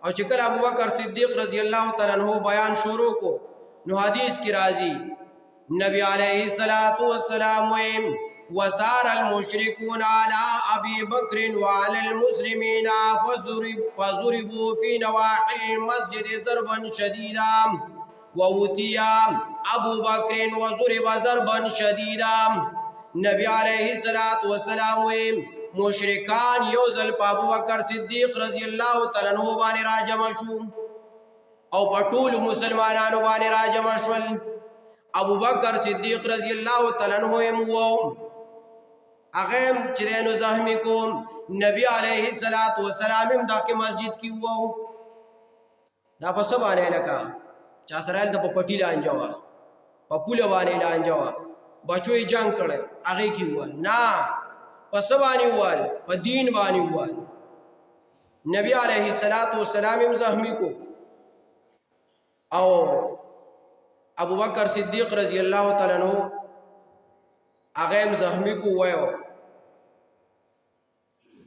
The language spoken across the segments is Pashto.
او چې کله ابوبکر صدیق رضی الله تعالی عنہ بیان شروع کو نو حدیث کی راضی نبی علیہ الصلوۃ والسلام وسار المشركون على ابي بكر وعلى المسلمين فضربوا في نواحي المسجد ضربا شديدا ووتي ابو بكر وضرب ضربا شديدا نبی علیہ الصلوۃ والسلام مشرکان یوزل پا ابو بکر صدیق رضی اللہ تعالی عنہ باندې راجم شو او پټول مسلمانانو باندې راجم شول ابو بکر صدیق رضی اللہ تعالی عنہ مو اغم چې دینو زخمی کو نبی علیہ الصلوۃ والسلام دغه مسجد کې وو دا په سبا نه لکه چا سره د پټی لانجوا په پوله باندې لانجوا بچوي جنگ کړي هغه کې وو نه په سبا نه وو په دین باندې وو نبی علیہ الصلوۃ والسلام زخمی کو او ابو بکر صدیق رضی اللہ تعالی عنہ اغیم زخمی کو ویو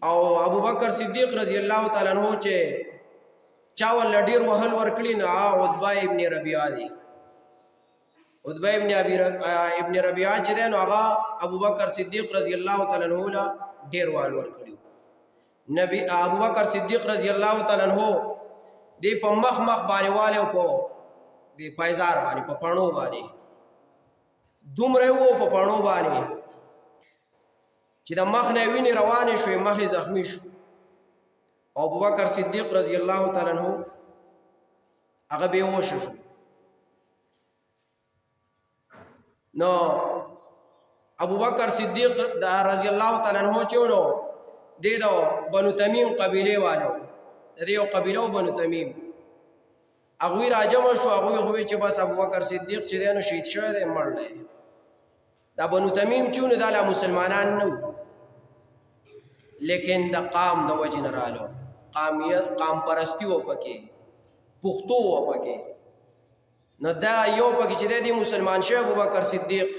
او ابو بکر صدیق رضی اللہ تعالی عنہ چه چاول لډیر وهل ورکلی نه عتبہ ابن ربیعہ دی عتبہ ابن ربیعہ چې دی نو هغه ابو بکر صدیق رضی اللہ تعالی عنہ لا ډیر وهل ورکلی نبی ابو بکر صدیق رضی اللہ تعالی عنہ دی په مخ باندې والے او په دی پایزار باندې په پړنو باندې دومره وو په پړنو باندې چې د مخ نه ویني روانه شوې مخ زخمی شو او ابو بکر صدیق رضی الله تعالی عنہ هغه بیهوش شو نو ابو بکر صدیق رضی الله تعالی عنہ چونو د بنو تمیم قبیله والو د یو قبیله بنو تمیم اغوی راجم شو اغوی خوی چې بس ابو بکر صدیق چې دینو شهید شوی دی مړ دی دا بنو تمیم چون دا مسلمانان نو لیکن دا قام دا وجه نرالو قام پرستی و پکی پختو و پکی نو دا یو پکی چې دی مسلمان شو ابو بکر صدیق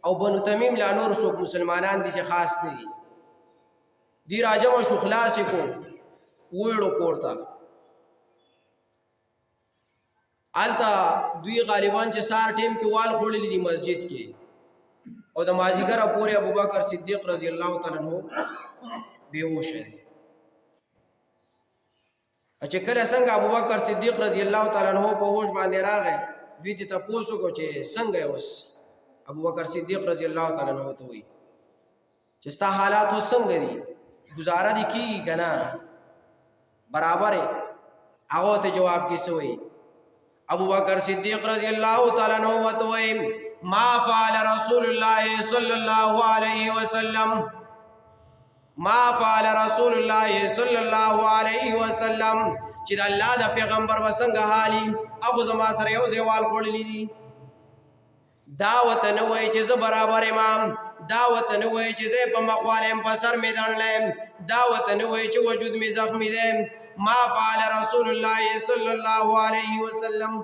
او بنو تمیم لا نور سوک مسلمانان دی خاص دی دی راجم شو خلاصی کو ویڑو کورتا آلتا دوی غالبان چې سار ټیم کې وال خوړلې دي مسجد کې او د مازیګر پورې ابو بکر صدیق رضی الله تعالی عنہ بیهوش دی چې کله څنګه ابو بکر صدیق رضی الله تعالی عنہ په هوش باندې راغی دوی ته تاسو کو چې څنګه اوس ابو بکر صدیق رضی الله تعالی عنہ ته وی چې ستا حالات څنګه دي گزاره دي کی کنه برابر هغه ته جواب کیسوي ابو بکر صدیق رضی اللہ تعالی عنہ وتویم ما فعل رسول اللہ صلی اللہ علیہ وسلم ما فعل رسول اللہ صلی اللہ علیہ وسلم چې د الله د پیغمبر وسنګ حالي ابو زما سره یو ځوال کړلی دي دعوت نه وای چې زه برابر امام دعوت نه وای چې زه په مخوالم په سر می دړلم دعوت نه وای چې وجود می زخمی ده ما فعل رسول الله صلی الله علیه وسلم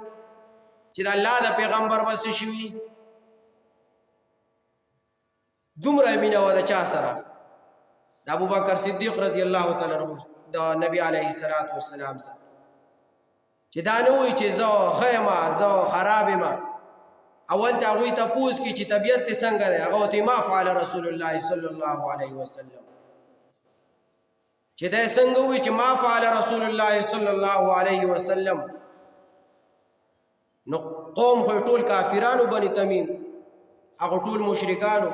چې د الله د پیغمبر وس شوی دومره مینه و د چا سره د ابو بکر صدیق رضی الله تعالی عنہ د نبی علیه الصلاۃ والسلام سره چې دا نه وای چې زه خیمه زه خراب ما اول ته غوی ته پوس کی چې طبیعت څنګه ده هغه ته ما فعل رسول الله صلی الله علیه وسلم چې دا څنګه وی چې ما فعل رسول الله صلی الله علیه وسلم نو قوم خو ټول کافرانو بنی تمیم هغه ټول مشرکانو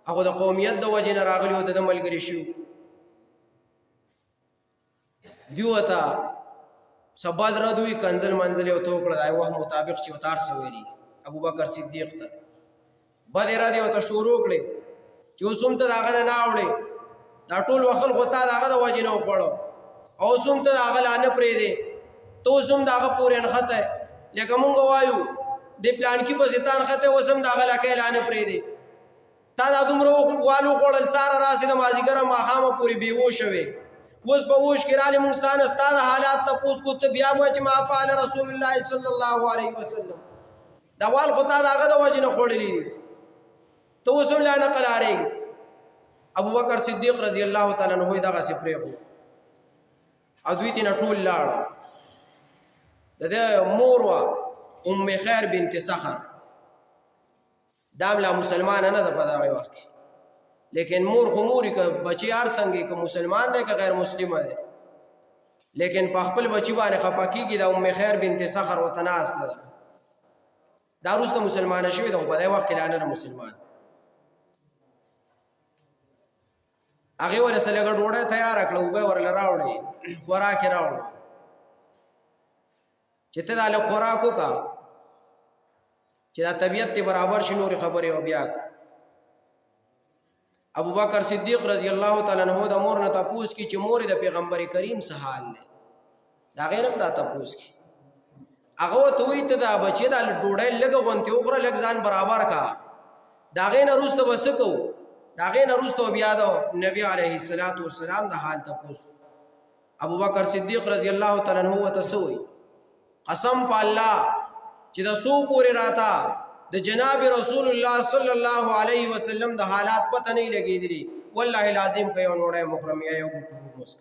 هغه د قومیت د وجه نه راغلی او د ملګری شو دیوتا سبا درادوی کنزل منزل او توکړه دای وخت مطابق چې وتار سویلی ابو بکر صدیق ته بد اراده او ته شروع کړي چې اوسم ته داغه نه اوړي دا ټول وخت غوتا داغه د وجه نه وکړو او اوسم ته داغه لانه پرې دی تو اوسم داغه پورې نه خته لکه مونږ وایو د پلان کې په ستان خته اوسم داغه لکه لانه پرې دی تا دا دومره والو خړل ساره راسي د مازیګر ماخامه پوری بیهوش وي اوس په وښ کې را لمستان استاد حالات ته پوس کو ته بیا مو چې ما فعل رسول الله صلی الله علیه وسلم دا وال خدای داغه د وجه نه خړلې دي تو اوسم لا نقل اره ابو بکر صدیق رضی الله تعالی عنہ دغه سپریو او دوی تینا ټول لاړو. د دې مور وه ام خیر بنت سخر، دا هم لا مسلمانه نه ده په دغه وخت کې، لیکن مور خو موري که بچی هر څنګه که مسلمان دی که غیر مسلمه دی، لیکن په خپل بچی باندې خفه کېږي. د ام خیر بنت سخر ورته ناسته ده، دا وروسته مسلمانه شوې ده خو په دې وخت کې لا نه ده مسلمان. هغې ورله څه لږه ډوډۍ تیاره کړه، اوبه یې ورله راوړې، خوراک یې راوړو چې ته دا لږ خوراک وکړه چې دا طبیعت ته برابر شي، نورې خبرې او بیا ابو بکر صدیق رضی الله تعالی عنہ د مور نه تپوس کی چې مور د پیغمبر کریم څه حال دی، دا غیرم دا تپوس کی. هغه ته وی ته دا بچی دا ډوډۍ لږه غونتی وخوره، لږ ځان برابر کا. دا غې نه وروسته به څه کوو؟ دا غې نه وروسته بیا د نبی علیه السلام د حال تپوس. ابو بکر صدیق رضی الله تعالی عنہ ورته څه وی؟ قسم په الله چې د څو پورې راته د جناب رسول الله صلی الله علیه وسلم د حالات پته نه لګېدلي، والله العظیم که یو نوړی مخرم یا یو ګوټو موسک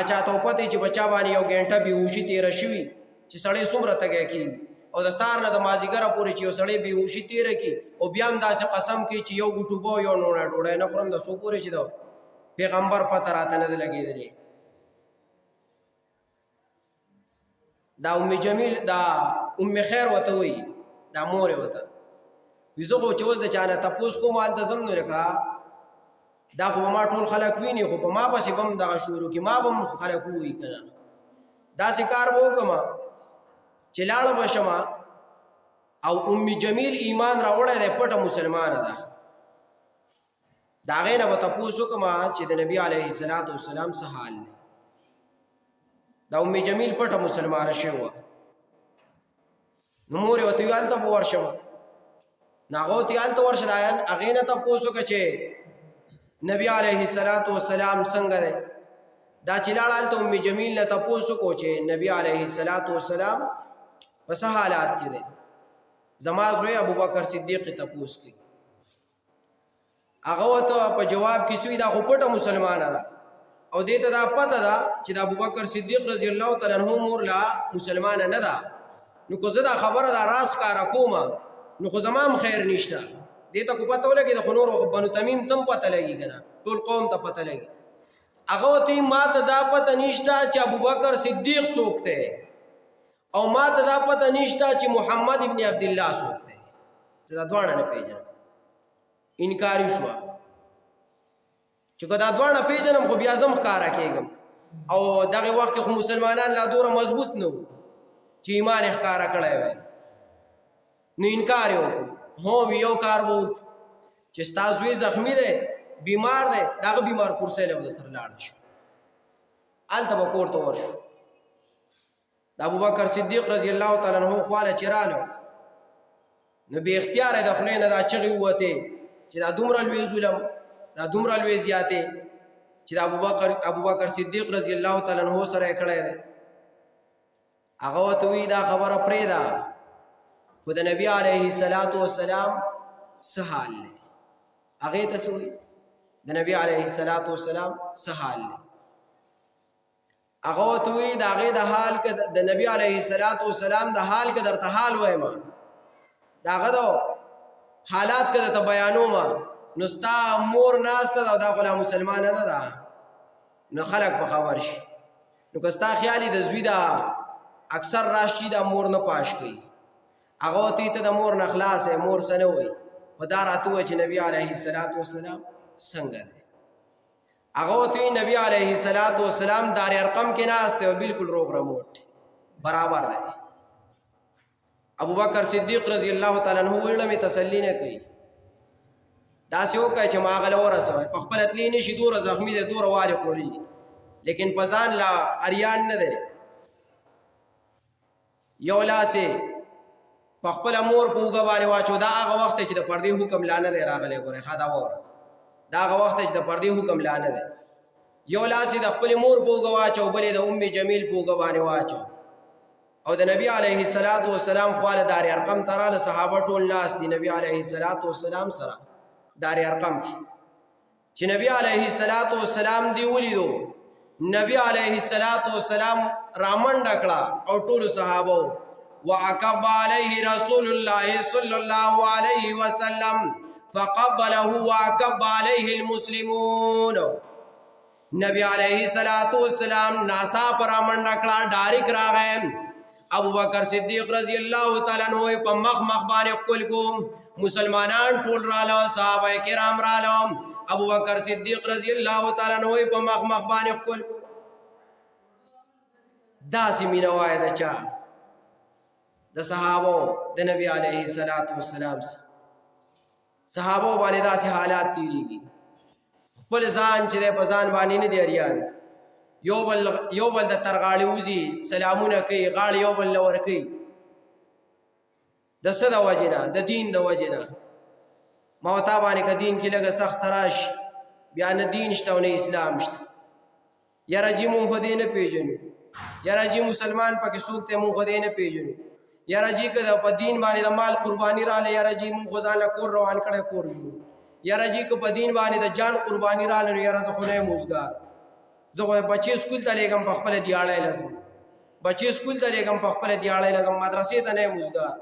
چاته پته چې بچا باندې یو ګنټه بېهوشي تېره شوي چې سړی څومره تږی کېږي، او د سهار نه د مازدیګره پورې چې یو سړی بېهوشي تېره کړي او بیا هم داسې قسم کوي چې یو ګوټو به یو نوړی ډوډۍ نه خورم، د څو پورې چې د پیغمبر پته راته نه ده لګېدلې. دا ام جمیل دا ام خیر ورته وایي، دا مور یې ورته وي زه خو چې اوس د چا نه تپوس کوم هلته ځم نو لکه دا خو ما ټول خلک ویني، خو په ما پسې به هم دغه شروع کړي، ما به هم خلک ووایي که نه. داسې کار به وکړم چې لاړه به شم او ام جمیل ایمان راوړی دی، پټه مسلمانه ده، د هغې نه به تپوس وکړم چې د نبي علیه السلام څه حال دی. دا ام جمیل پټه مسلمانه شوې وه، نو مور یې ورته وي هلته به ورشم. نو هغه ورته هلته ورشه، د هغې نه تپوس وکړه چې نبی علیه السلام څنګه دی. دا چې لاړه هلته ام جمیل نه تپوس وکړو چې نبی علیه السلام په څه حالات کې دی. زما زوی ابوبکر صدیق تپوس کوي، هغه ورته په جواب کې سوي دا خو پټه مسلمانه ده او دې ته دا پته ده چې د ابوبکر صدیق رضی الله تعالی عنہ مور لا مسلمانه نه ده، نو که زه دا خبره دا راز ښکاره کوم نو خو زما هم خیر نشته. دې ته خو پته ولګي د خو نورو بنو تمیم ته هم پته لګي که نه، ټول قوم ته پته لګي. هغه ورته ما ته دا پته نشته چې ابوبکر صدیق څوک دی او ما ته دا پته نشته چې محمد ابن عبدالله څوک دی، زه دا دواړه نه پېژنم. انکاري شوه چې که دا دواړه پېژنم خو بیا زه هم ښکاره کېږم، او دغه وخت کې خو مسلمانان لا دومره مضبوط نه وو چې ایمان یې ښکاره کړی وی. نو انکار یې وکړو، هو یو کار به وکړو چې ستا زوی زخمي دی، بیمار دی، د هغه بیمار کورسۍ له به در سره لاړه شو، هلته به کور ته ورشو. د ابوبکر صدیق رضی الله تعالی عنہ خواله چې راغلو نو بې اختیاره د خولې نه دا چغې ووتې چې دا دومره لوی ظلم، دا دومره لوی زیاتې چې د ابوبکر صدیق رضی الله تعالی عنہ سره یې کړی دی. هغه ورته وایي دا خبره پرېږده، خو د نبي علیه السلام څه حال دی؟ هغې ته څه وایي؟ د نبي علیه السلام څه حال دی؟ هغه ورته وایي د هغې د حال که د نبي علیه السلام د حال که درته حال وایم، د هغه د حالات که درته بیانوم نو ستا مور ناسته ده او دا خو لا مسلمانه نه ده، نو خلک به خبر شي. نو که ستا خیال د زوی دا اکثر راشي دا مور نه پاش کوي، هغه ورته ته د مور نه خلاص یې، مور څه نه وایي، خو دا راته ووایي چې نبي علیه السلام څنګه دی. هغه ورته نبی علیه السلام دار ارقم کې ناست دی او بالکل روغ رموټ برابر دی. ابوبکر صدیق رضی الله تعالی عنہ ویړه مې تسلی نه کوي، داسې وکړئ چې ما هغه له ورسوئ، په خپله تللی نه شي، دومره زخمي دی، دومره والې خوړلي، لیکن په ځان لا اریان نه دی. یو لاس یې په خپله مور په اوږه باندې واچو، دا هغه وخت چې د پردې حکم لا نه دی راغلی. ګورئ ښه دا واوره، دا هغه وخت چې د پردې حکم لا نه دی. یو لاس یې د خپلې مور په اوږه واچو، بل یې د ام جمیل په اوږه باندې واچو، او د نبی علیه السلام خواله دار ارقم ته راله، صحابه ټول ناست دي نبی علیه السلام سره دار ارقم کې. چې نبی علیه السلام دی ولیدو نبی علیہ السلام رامن ڈکڑا اور طول صحابو وعقب علیہ رسول اللہ صلی اللہ علیہ وسلم فقبله وعقب علیہ المسلمون. نبی علیہ السلام ناسا پر رامن ڈکڑا ڈارک راغے ابو بکر صدیق رضی اللہ تعالیٰ عنہ پا مخ بانے کل کو مسلمانان ٹول رالو صحابہ کرام رالو ابو بکر صدیق رضی اللہ تعالیٰ عنہ پا مخ بانے کل کو دا سمین وائی دا چا دا صحابو دا نبی علیہ السلام صحابو بانے دا سی حالات تیری گی پل زان چی دے پزان بانی ندی اریان یو بل دا ترغاڑی وزی سلامون کئی غاڑی یو بل لور کئی دا صدا وجنا دا دین دا وجنا موتا بانی کا دین کی لگا سخت تراش بیان دین شتا انہیں اسلام شتا یارا جی مون خودی نا پیجنو یارا جی مسلمان پا کسوکتے مون خودی نا پیجنو یارا جی کدا پا دین بانی دا مال قربانی را لے یارا جی مون خوزان لکور روان کڑے کور جو یارا جی کو پا دین بانی دا جان قربانی را لے یارا زخونے موزگار زخونے بچی اسکول تا لیگم پخپل دیاڑے لازم بچی اسکول تا لیگم پخپل دیاڑے لازم مدرسی تا نئے موزگار